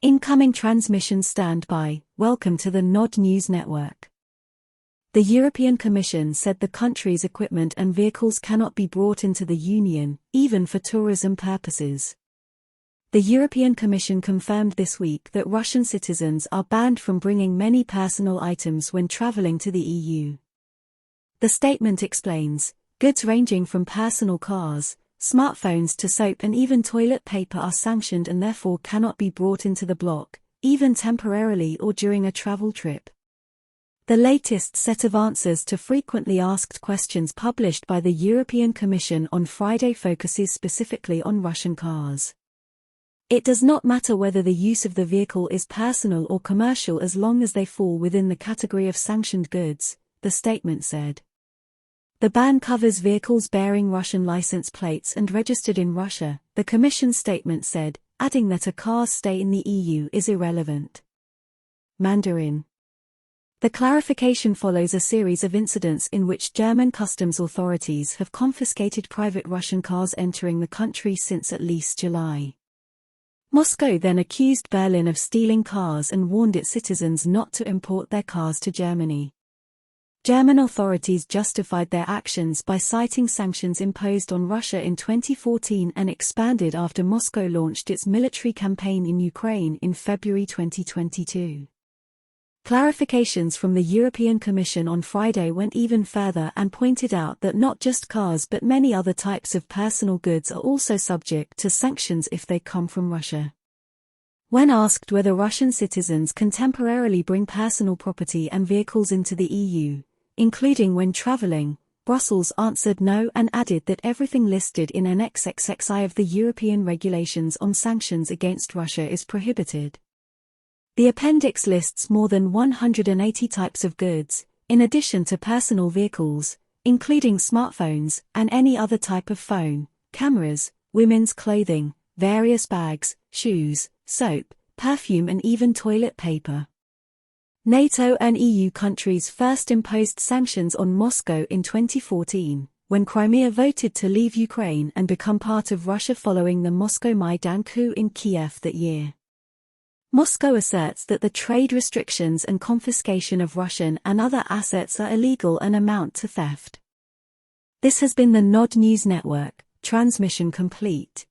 Incoming transmission standby. Welcome to the Nod News Network. The European Commission said the country's equipment and vehicles cannot be brought into the Union, even for tourism purposes. The European Commission confirmed this week that Russian citizens are banned from bringing many personal items when traveling to the EU. The statement explains, goods ranging from personal cars, smartphones to soap and even toilet paper are sanctioned and therefore cannot be brought into the bloc, even temporarily or during a travel trip. The latest set of answers to frequently asked questions published by the European Commission on Friday focuses specifically on Russian cars. It does not matter whether the use of the vehicle is personal or commercial as long as they fall within the category of sanctioned goods, the statement said. The ban covers vehicles bearing Russian license plates and registered in Russia, the Commission statement said, adding that a car's stay in the EU is irrelevant. Mandarin. The clarification follows a series of incidents in which German customs authorities have confiscated private Russian cars entering the country since at least July. Moscow then accused Berlin of stealing cars and warned its citizens not to import their cars to Germany. German authorities justified their actions by citing sanctions imposed on Russia in 2014 and expanded after Moscow launched its military campaign in Ukraine in February 2022. Clarifications from the European Commission on Friday went even further and pointed out that not just cars but many other types of personal goods are also subject to sanctions if they come from Russia. When asked whether Russian citizens can temporarily bring personal property and vehicles into the EU, including when traveling, Brussels answered no and added that everything listed in Annex XXI of the European regulations on sanctions against Russia is prohibited. The appendix lists more than 180 types of goods, in addition to personal vehicles, including smartphones and any other type of phone, cameras, women's clothing, various bags, shoes, soap, perfume and even toilet paper. NATO and EU countries first imposed sanctions on Moscow in 2014, when Crimea voted to leave Ukraine and become part of Russia following the Moscow Maidan coup in Kiev that year. Moscow asserts that the trade restrictions and confiscation of Russian and other assets are illegal and amount to theft. This has been the Nod News Network, transmission complete.